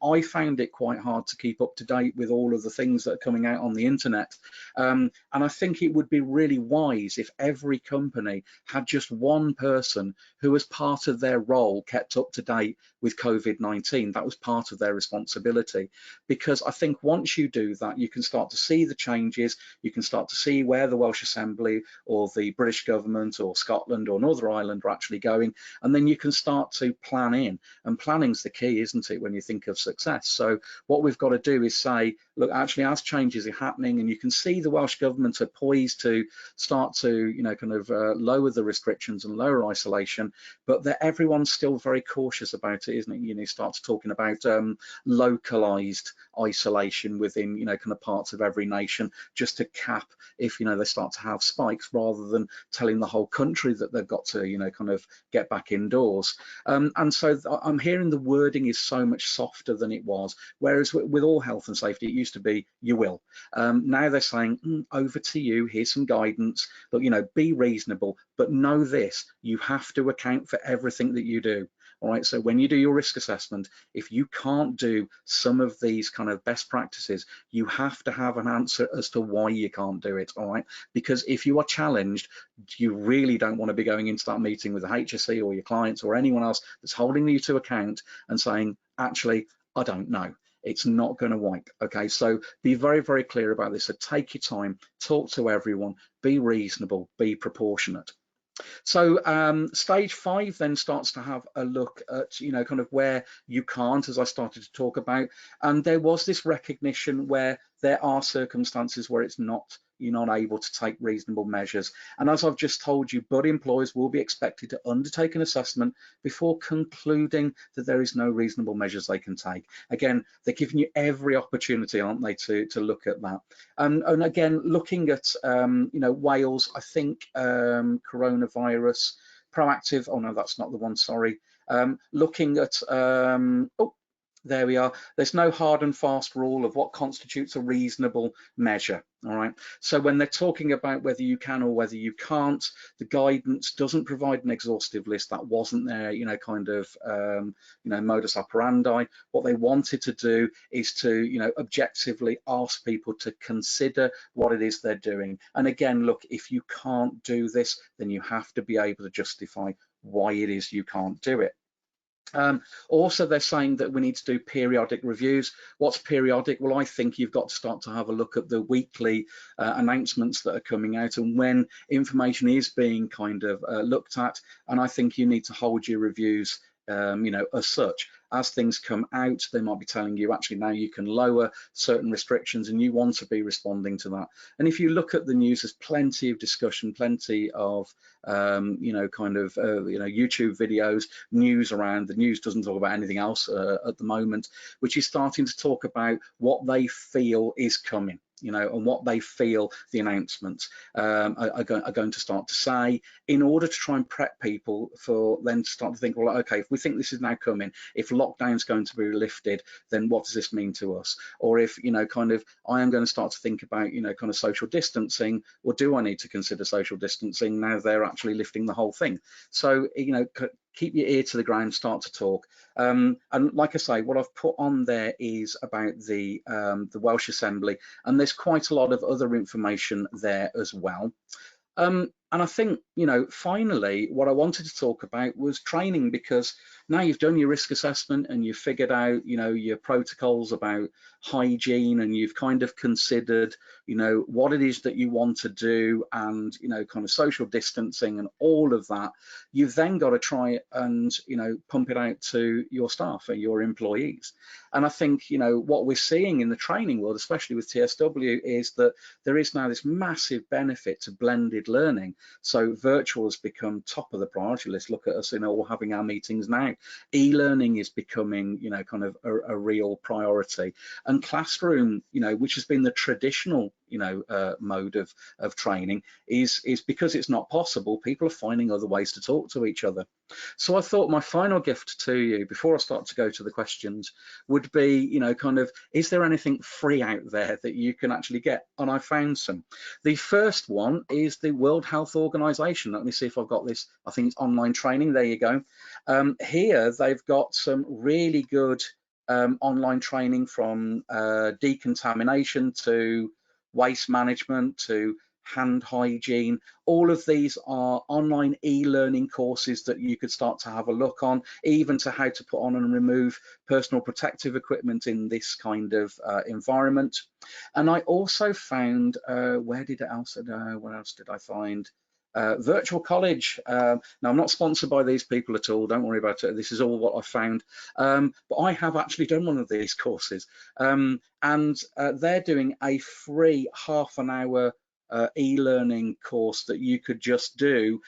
I found it quite hard to keep up to date with all of the things that are coming out on the internet. And I think it would be really wise if every company had just one person who, as part of their role, kept up to date with COVID-19. That was part of their responsibility. Because I think once you do that, you can start to see the changes, you can start to see where the Welsh Assembly or the British government or Scotland or Northern Ireland are actually going, and then you can start to plan in. And planning's the key, isn't it, when you think of success? So what we've got to do is say, look, actually, as changes are happening, and you can see the Welsh government are poised to start to lower the restrictions and lower isolation, but that everyone's still very cautious about it, isn't it? Starts talking about localized isolation within parts of every nation, just to cap if they start to have spikes, rather than telling the whole country that they've got to get back indoors. And so I'm hearing the wording is so much softer than it was, whereas with all health and safety it used to be you will. Now they're saying over to you, here's some guidance, but be reasonable, but know this, you have to account for everything that you do. All right, so when you do your risk assessment, if you can't do some of these kind of best practices, you have to have an answer as to why you can't do it. All right, because if you are challenged, you really don't want to be going into that meeting with the HSE or your clients or anyone else that's holding you to account and saying, actually, I don't know. It's not going to work. Okay, so be very, very clear about this. So take your time, talk to everyone, be reasonable, be proportionate. So stage 5 then starts to have a look at where you can't, as I started to talk about, and there was this recognition where there are circumstances where you're not able to take reasonable measures. And as I've just told you, bud employers will be expected to undertake an assessment before concluding that there is no reasonable measures they can take. Again, they're giving you every opportunity, aren't they, to look at that. And again, looking at Wales, I think coronavirus, proactive, oh no, that's not the one, sorry. Looking at there we are. There's no hard and fast rule of what constitutes a reasonable measure. All right. So when they're talking about whether you can or whether you can't, the guidance doesn't provide an exhaustive list. That wasn't their, modus operandi. What they wanted to do is to, objectively ask people to consider what it is they're doing. And again, look, if you can't do this, then you have to be able to justify why it is you can't do it. Also, they're saying that we need to do periodic reviews. What's periodic? Well, I think you've got to start to have a look at the weekly announcements that are coming out and when information is being looked at. And I think you need to hold your reviews as such. As things come out, they might be telling you actually now you can lower certain restrictions, and you want to be responding to that. And if you look at the news, there's plenty of discussion, plenty of YouTube videos, news around. The news doesn't talk about anything else at the moment, which is starting to talk about what they feel is coming. and what they feel the announcements are going to start to say, in order to try and prep people for then to start to think, well, okay, if we think this is now coming, if lockdown's going to be lifted, then what does this mean to us? Or if, kind of, I am going to start to think about, kind of social distancing, or do I need to consider social distancing now they're actually lifting the whole thing? So, keep your ear to the ground, start to talk. And like I say, what I've put on there is about the Welsh Assembly, and there's quite a lot of other information there as well. And I think, finally, what I wanted to talk about was training, because now you've done your risk assessment and you've figured out, your protocols about hygiene, and you've kind of considered, what it is that you want to do, and, kind of social distancing and all of that. You've then got to try and, pump it out to your staff and your employees. And I think, what we're seeing in the training world, especially with TSW, is that there is now this massive benefit to blended learning. So virtual has become top of the priority list. Look at us, all having our meetings now. E-learning is becoming, kind of a real priority. And classroom, which has been the traditional, mode of training, is because it's not possible, people are finding other ways to talk to each other. So I thought my final gift to you, before I start to go to the questions, would be, kind of, is there anything free out there that you can actually get? And I found some. The first one is the World Health Organization. Let me see if I've got this. I think it's online training. There you go. Here they've got some really good online training, from decontamination to waste management to hand hygiene. All of these are online e-learning courses that you could start to have a look on, even to how to put on and remove personal protective equipment in this kind of environment. And I also found, what else did I find? Virtual College. Now, I'm not sponsored by these people at all, don't worry about it. This is all what I found. But I have actually done one of these courses, and they're doing a free half-an-hour e-learning course that you could just do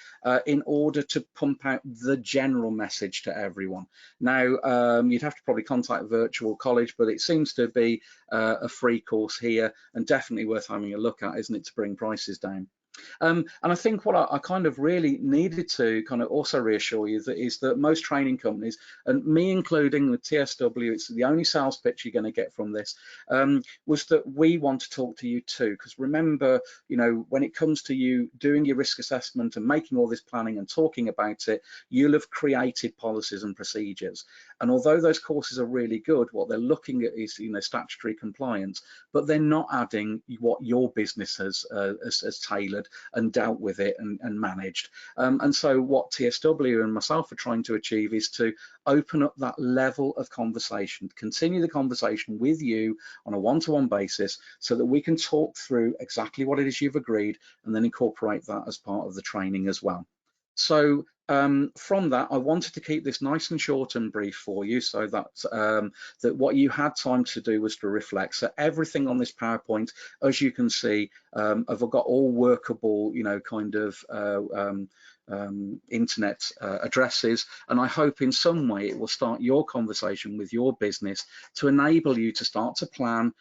in order to pump out the general message to everyone. Now, you'd have to probably contact Virtual College, but it seems to be a free course here, and definitely worth having a look at, isn't it, to bring prices down. And I think what I kind of really needed to kind of also reassure you is that most training companies, and me including the TSW, it's the only sales pitch you're going to get from this, was that we want to talk to you too. Because remember, when it comes to you doing your risk assessment and making all this planning and talking about it, you'll have created policies and procedures. And although those courses are really good, what they're looking at is, statutory compliance, but they're not adding what your business has tailored and dealt with it and managed. And so what TSW and myself are trying to achieve is to open up that level of conversation, continue the conversation with you on a one-to-one basis, so that we can talk through exactly what it is you've agreed, and then incorporate that as part of the training as well. So from that, I wanted to keep this nice and short and brief for you, so that that what you had time to do was to reflect. So everything on this PowerPoint, as you can see, I've got all workable, kind of internet addresses, and I hope in some way it will start your conversation with your business to enable you to start to plan,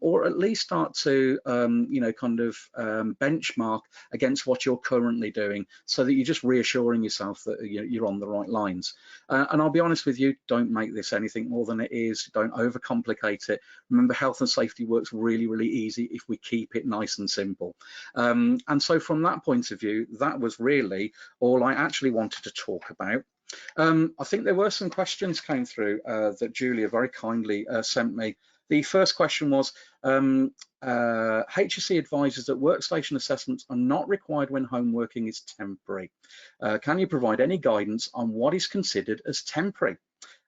or at least start to kind of benchmark against what you're currently doing, so that you're just reassuring yourself that you're on the right lines. And I'll be honest with you, don't make this anything more than it is. Don't overcomplicate it. Remember, health and safety works really, really easy if we keep it nice and simple. And so from that point of view, that was really all I actually wanted to talk about. I think there were some questions came through that Julia very kindly sent me. The first question was, HSE advises that workstation assessments are not required when home working is temporary. Can you provide any guidance on what is considered as temporary?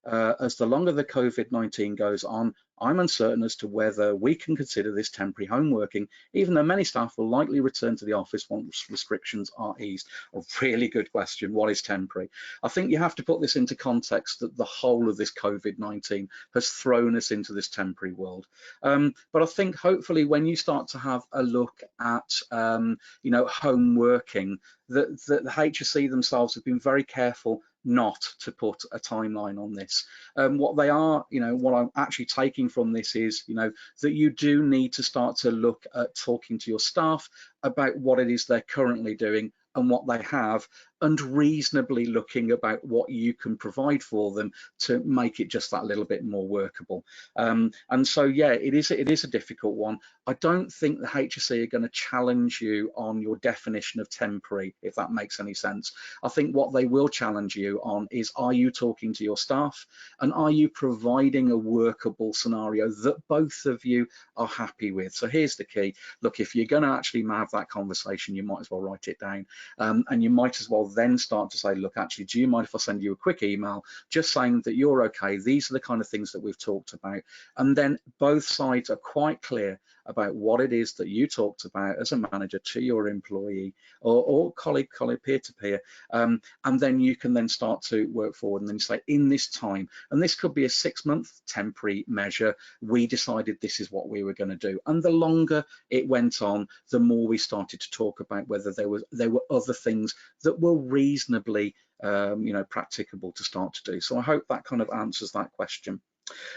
As the longer the COVID-19 goes on, I'm uncertain as to whether we can consider this temporary home working, even though many staff will likely return to the office once restrictions are eased. A really good question. What is temporary? I think you have to put this into context that the whole of this COVID-19 has thrown us into this temporary world. But I think hopefully when you start to have a look at home working, that the HSE themselves have been very careful not to put a timeline on this. What they are, what I'm actually taking from this is, that you do need to start to look at talking to your staff about what it is they're currently doing and what they have, and reasonably looking about what you can provide for them to make it just that little bit more workable. And so, yeah, it is a difficult one. I don't think the HSE are going to challenge you on your definition of temporary, if that makes any sense. I think what they will challenge you on is, are you talking to your staff, and are you providing a workable scenario that both of you are happy with? So here's the key. Look, if you're going to actually have that conversation, you might as well write it down. And you might as well then start to say, look, actually, do you mind if I send you a quick email just saying that you're okay? These are the kind of things that we've talked about. And then both sides are quite clear about what it is that you talked about as a manager to your employee or colleague, peer-to-peer. And then you can then start to work forward and then say, in this time, and this could be a 6-month temporary measure, we decided this is what we were going to do. And the longer it went on, the more we started to talk about whether there were other things that were reasonably practicable to start to do. So I hope that kind of answers that question.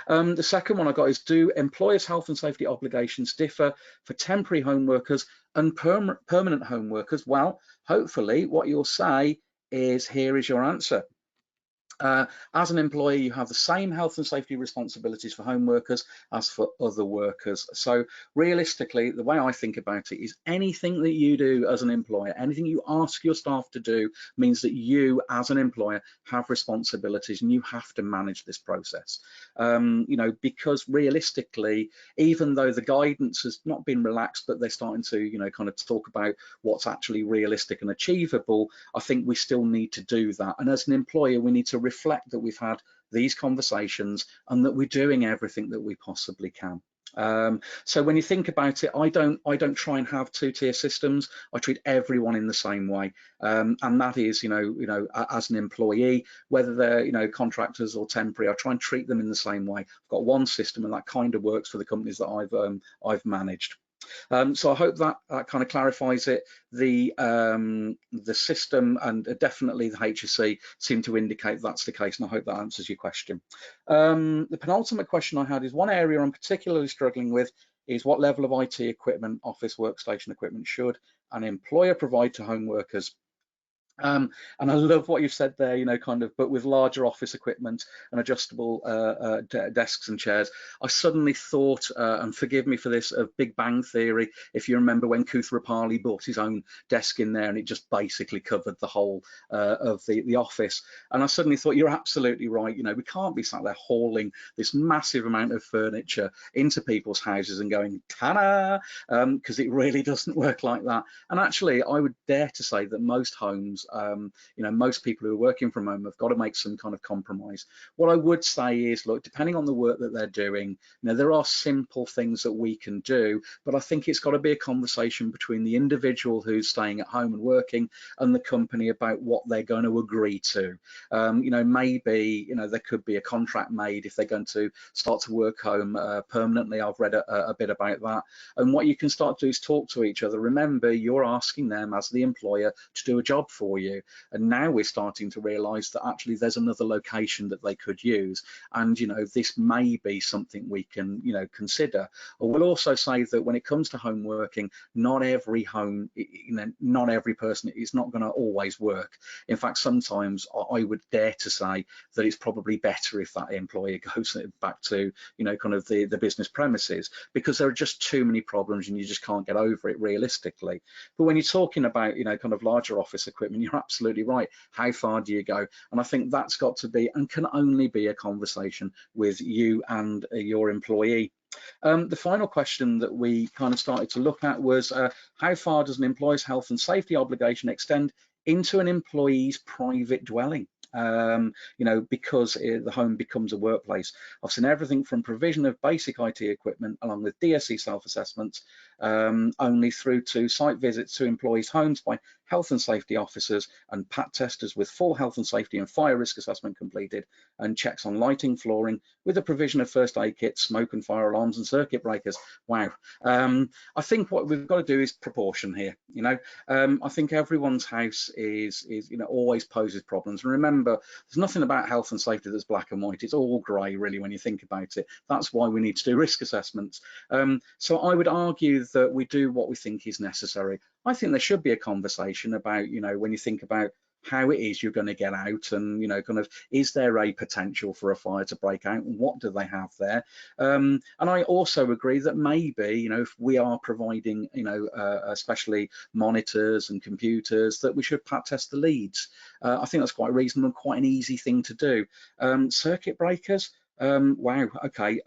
The second one I got is, do employers' health and safety obligations differ for temporary home workers and permanent home workers? Well, hopefully what you'll say is, here is your answer. As an employer, you have the same health and safety responsibilities for home workers as for other workers. So realistically, the way I think about it is, anything that you do as an employer, anything you ask your staff to do, means that you as an employer have responsibilities, and you have to manage this process. Because realistically, even though the guidance has not been relaxed, but they're starting to, kind of talk about what's actually realistic and achievable, I think we still need to do that. And as an employer, we need to reflect that we've had these conversations and that we're doing everything that we possibly can. So when you think about it, I don't try and have two-tier systems. I treat everyone in the same way, and that is, as an employee, whether they're contractors or temporary, I try and treat them in the same way. I've got one system, and that kind of works for the companies that I've managed. So I hope that kind of clarifies it. The system and definitely the HSE seem to indicate that's the case, and I hope that answers your question. The penultimate question I had is, one area I'm particularly struggling with is, what level of IT equipment, office workstation equipment, should an employer provide to home workers? And I love what you've said there, but with larger office equipment and adjustable desks and chairs. I suddenly thought, and forgive me for this, of Big Bang Theory. If you remember when Koothrappali bought his own desk in there, and it just basically covered the whole of the office. And I suddenly thought, you're absolutely right. We can't be sat there hauling this massive amount of furniture into people's houses and going, ta-da, because it really doesn't work like that. And actually, I would dare to say that most homes, most people who are working from home have got to make some kind of compromise. What I would say is, look, depending on the work that they're doing, there are simple things that we can do, but I think it's got to be a conversation between the individual who's staying at home and working and the company about what they're going to agree to. Maybe, there could be a contract made if they're going to start to work home permanently. I've read a bit about that. And what you can start to do is talk to each other. Remember, you're asking them as the employer to do a job for you, and now we're starting to realize that actually there's another location that they could use, and this may be something we can consider. Or we'll also say that when it comes to home working, not every home, not every person is not going to always work. In fact, sometimes I would dare to say that it's probably better if that employer goes back to kind of the business premises, because there are just too many problems and you just can't get over it realistically. But when you're talking about kind of larger office equipment, you're absolutely right. How far do you go? And I think that's got to be, and can only be, a conversation with you and your employee. The final question that we kind of started to look at was, how far does an employer's health and safety obligation extend into an employee's private dwelling? Because the home becomes a workplace. I've seen everything from provision of basic IT equipment along with DSE self-assessments, only through to site visits to employees' homes by health and safety officers and PAT testers with full health and safety and fire risk assessment completed, and checks on lighting, flooring, with the provision of first aid kits, smoke and fire alarms and circuit breakers. Wow. I think what we've got to do is proportion here. I think everyone's house is always poses problems. And remember, there's nothing about health and safety that's black and white. It's all grey, really, when you think about it. That's why we need to do risk assessments. So I would argue that we do what we think is necessary. I think there should be a conversation about, when you think about how it is you're going to get out, and kind of, is there a potential for a fire to break out, and what do they have there? And I also agree that maybe if we are providing especially monitors and computers, that we should PAT test the leads. I think that's quite reasonable and quite an easy thing to do. Circuit breakers, wow, okay,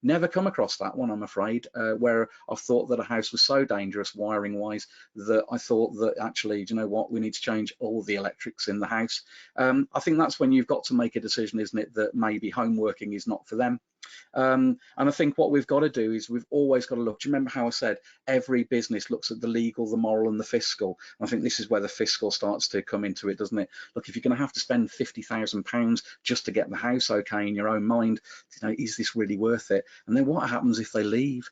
never come across that one, I'm afraid, where I've thought that a house was so dangerous wiring wise that I thought that actually, do you know what, we need to change all the electrics in the house. I think that's when you've got to make a decision, isn't it, that maybe home working is not for them. And I think what we've got to do is we've always got to look. Do you remember how I said every business looks at the legal, the moral and the fiscal? And I think this is where the fiscal starts to come into it, doesn't it? Look, if you're going to have to spend £50,000 just to get the house okay in your own mind, is this really worth it? And then what happens if they leave?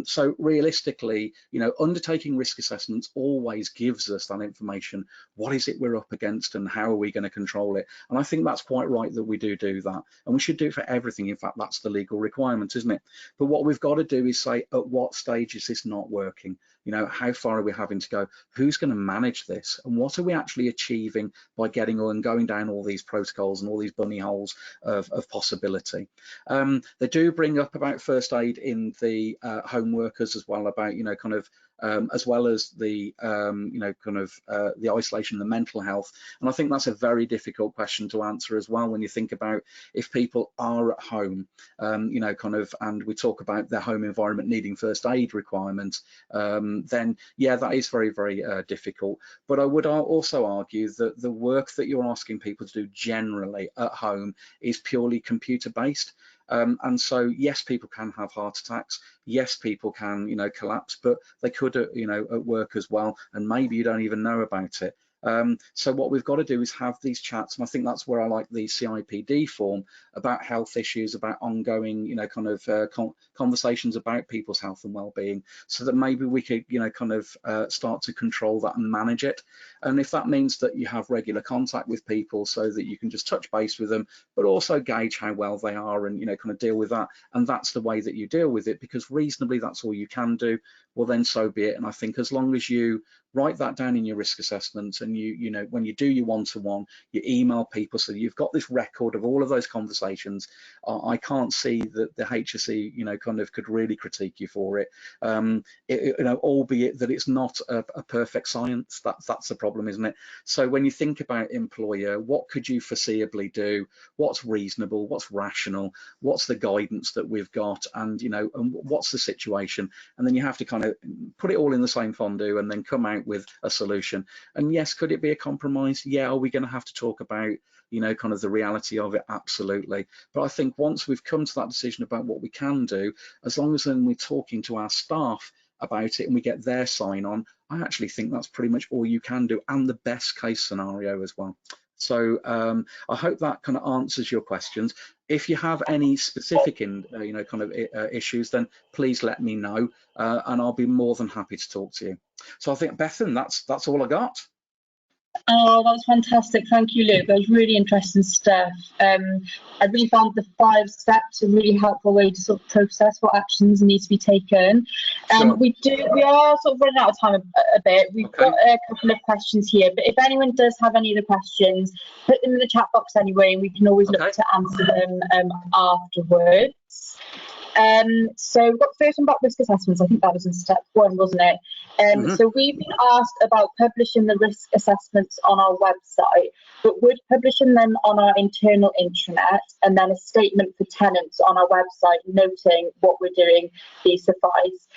So realistically, undertaking risk assessments always gives us that information. What is it we're up against and how are we going to control it? And I think that's quite right that we do that. And we should do it for everything. In fact, that's the legal requirement, isn't it? But what we've got to do is say, at what stage is this not working? How far are we having to go? Who's going to manage this? And what are we actually achieving by getting on and going down all these protocols and all these bunny holes of possibility? They do bring up about first aid in the home workers as well, about as well as the the isolation, the mental health. And I think that's a very difficult question to answer as well, when you think about if people are at home, and we talk about their home environment needing first aid requirements, then yeah, that is very, very difficult. But I would also argue that the work that you're asking people to do generally at home is purely computer based. And so yes, people can have heart attacks, yes, people can collapse, but they could at work as well, and maybe you don't even know about it. So what we've got to do is have these chats, and I think that's where I like the CIPD form about health issues, about ongoing conversations about people's health and well-being, so that maybe we could start to control that and manage it. And if that means that you have regular contact with people so that you can just touch base with them, but also gauge how well they are and deal with that, and that's the way that you deal with it, because reasonably that's all you can do, well then so be it. And I think as long as you write that down in your risk assessment, and when you do your one-to-one, you email people, so you've got this record of all of those conversations. I can't see that the HSE could really critique you for it, albeit that it's not a perfect science. That's the problem, isn't it? So when you think about employer, what could you foreseeably do? What's reasonable? What's rational? What's the guidance that we've got? And and what's the situation? And then you have to put it all in the same fondue and then come out with a solution. And yes, could it be a compromise? Yeah. Are we going to have to talk about the reality of it? Absolutely. But I think once we've come to that decision about what we can do, as long as then we're talking to our staff about it and we get their sign on, I actually think that's pretty much all you can do, and the best case scenario as well. So I hope that answers your questions. If you have any specific issues, then please let me know, and I'll be more than happy to talk to you. So I think, Bethan, that's all I got. Oh, that was fantastic. Thank you, Luke. That was really interesting stuff. I really found the 5 steps a really helpful way to sort of process what actions need to be taken. Sure. We are sort of running out of time a bit. We've got a couple of questions here, but if anyone does have any other questions, put them in the chat box anyway, and we can always look to answer them afterwards. So we've got the first one about risk assessments. I think that was in step 1, wasn't it? So we've been asked about publishing the risk assessments on our website, but would publishing them on our internal intranet and then a statement for tenants on our website noting what we're doing be suffice?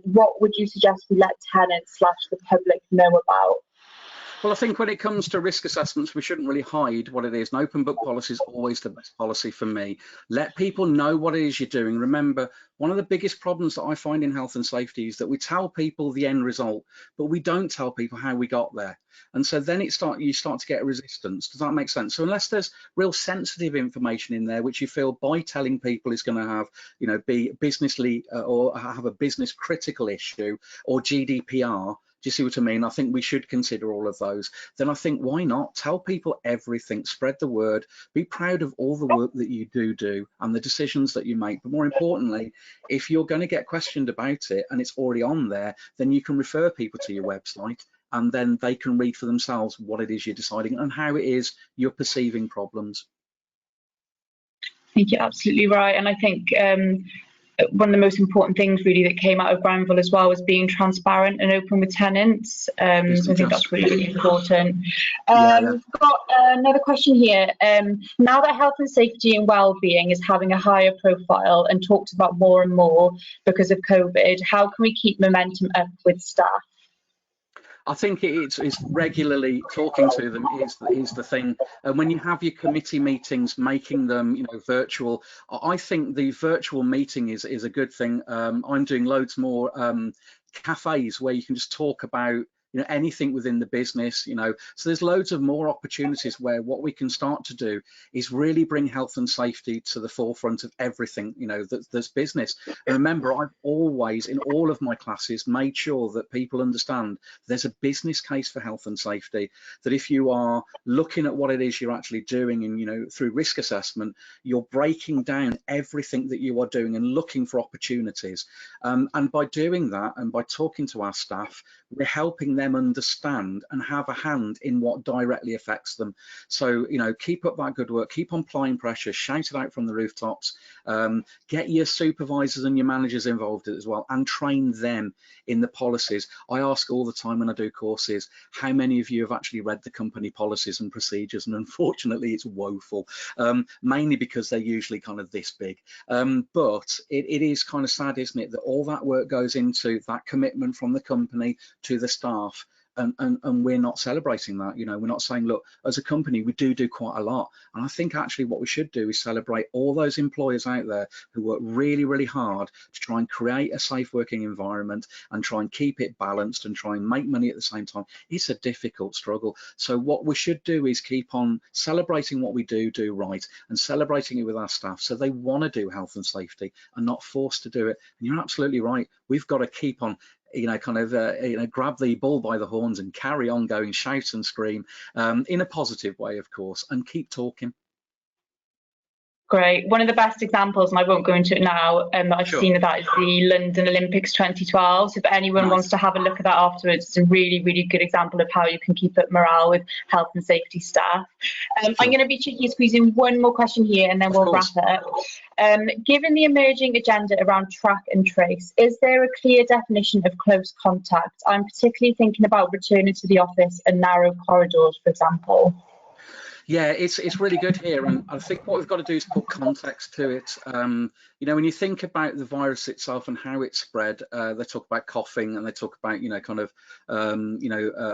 What would you suggest we let tenants / the public know about? Well, I think when it comes to risk assessments, we shouldn't really hide what it is. An open book policy is always the best policy for me. Let people know what it is you're doing. Remember, one of the biggest problems that I find in health and safety is that we tell people the end result, but we don't tell people how we got there. And so then you start to get a resistance. Does that make sense? So unless there's real sensitive information in there, which you feel by telling people is going to have, be businessly or have a business critical issue or GDPR, do you see what I mean? I think we should consider all of those. Then I think, why not tell people everything, spread the word, be proud of all the work that you do and the decisions that you make. But more importantly, if you're going to get questioned about it and it's already on there, then you can refer people to your website and then they can read for themselves what it is you're deciding and how it is you're perceiving problems. I think you're absolutely right. And I think one of the most important things really that came out of Granville as well was being transparent and open with tenants. So I think that's really, really important. We've got another question here. Now that health and safety and well-being is having a higher profile and talked about more and more because of COVID, how can we keep momentum up with staff? I think it's regularly talking to them is the thing. And when you have your committee meetings, making them virtual, I think the virtual meeting is a good thing. I'm doing loads more cafes where you can just talk about anything within the business, so there's loads of more opportunities where what we can start to do is really bring health and safety to the forefront of everything, that's business. And remember, I've always, in all of my classes, made sure that people understand there's a business case for health and safety, that if you are looking at what it is you're actually doing and, through risk assessment, you're breaking down everything that you are doing and looking for opportunities. And by doing that and by talking to our staff, we're helping them understand and have a hand in what directly affects them. So keep up that good work, keep on applying pressure, shout it out from the rooftops, get your supervisors and your managers involved as well and train them in the policies. I ask all the time when I do courses, how many of you have actually read the company policies and procedures? And unfortunately it's woeful, mainly because they're usually kind of this big, but it is kind of sad, isn't it, that all that work goes into that commitment from the company to the staff. And we're not celebrating that. We're not saying, look, as a company we do quite a lot. And I think actually what we should do is celebrate all those employers out there who work really, really hard to try and create a safe working environment and try and keep it balanced and try and make money at the same time. It's a difficult struggle. So what we should do is keep on celebrating what we do right and celebrating it with our staff so they want to do health and safety and not forced to do it. And you're absolutely right, we've got to keep on grab the bull by the horns and carry on going, shout and scream, in a positive way, of course, and keep talking. Great. One of the best examples, and I won't go into it now, that I've seen of that is the London Olympics 2012. So if anyone wants to have a look at that afterwards, it's a really, really good example of how you can keep up morale with health and safety staff. I'm going to be cheeky and squeeze in one more question here and then we'll wrap up. Given the emerging agenda around track and trace, is there a clear definition of close contact? I'm particularly thinking about returning to the office and narrow corridors, for example. Yeah, it's really good here, and I think what we've got to do is put context to it. When you think about the virus itself and how it spread, they talk about coughing and they talk about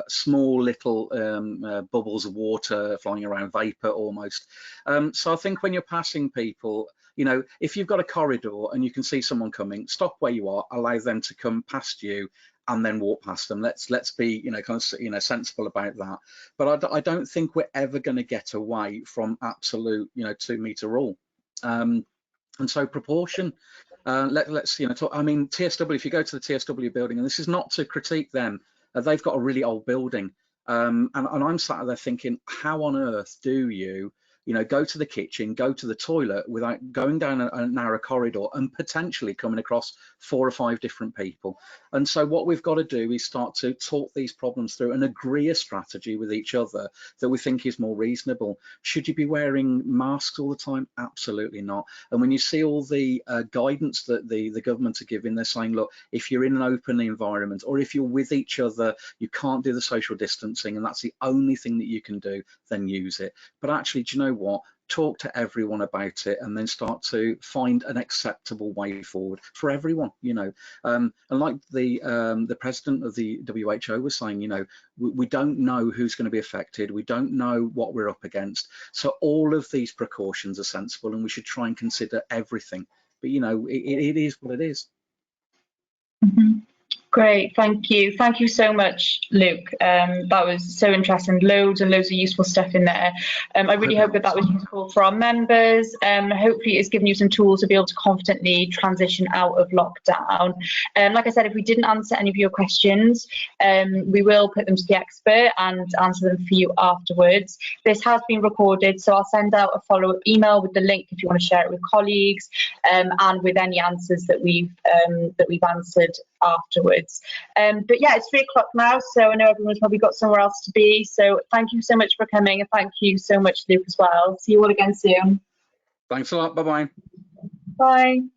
small little bubbles of water flying around, vapor almost. So I think when you're passing people, if you've got a corridor and you can see someone coming, stop where you are, allow them to come past you and then walk past them. Let's be sensible about that. But I don't think we're ever going to get away from absolute 2 meter rule. And so proportion. Let's talk. I mean, TSW. If you go to the TSW building, and this is not to critique them, they've got a really old building, and I'm sat there thinking, how on earth do you go to the kitchen, go to the toilet without going down a narrow corridor and potentially coming across 4 or 5 different people? And so what we've got to do is start to talk these problems through and agree a strategy with each other that we think is more reasonable. Should you be wearing masks all the time? Absolutely not. And when you see all the guidance that the government are giving, they're saying, look, if you're in an open environment or if you're with each other, you can't do the social distancing and that's the only thing that you can do, then use it. But actually, do you know what? talk to everyone about it, and then start to find an acceptable way forward for everyone. And like the president of the WHO was saying, we don't know who's going to be affected, we don't know what we're up against, so all of these precautions are sensible, and we should try and consider everything. But it is what it is. Mm-hmm. Great, thank you. Thank you so much, Luke. That was so interesting. Loads and loads of useful stuff in there. I really hope that was useful for our members. Hopefully it's given you some tools to be able to confidently transition out of lockdown. Like I said, if we didn't answer any of your questions, we will put them to the expert and answer them for you afterwards. This has been recorded, so I'll send out a follow-up email with the link if you want to share it with colleagues, and with any answers that we've answered afterwards. But yeah, it's 3 o'clock now, so I know everyone's probably got somewhere else to be. So thank you so much for coming, and thank you so much, Luke, as well. See you all again soon. Thanks a lot. Bye-bye. Bye.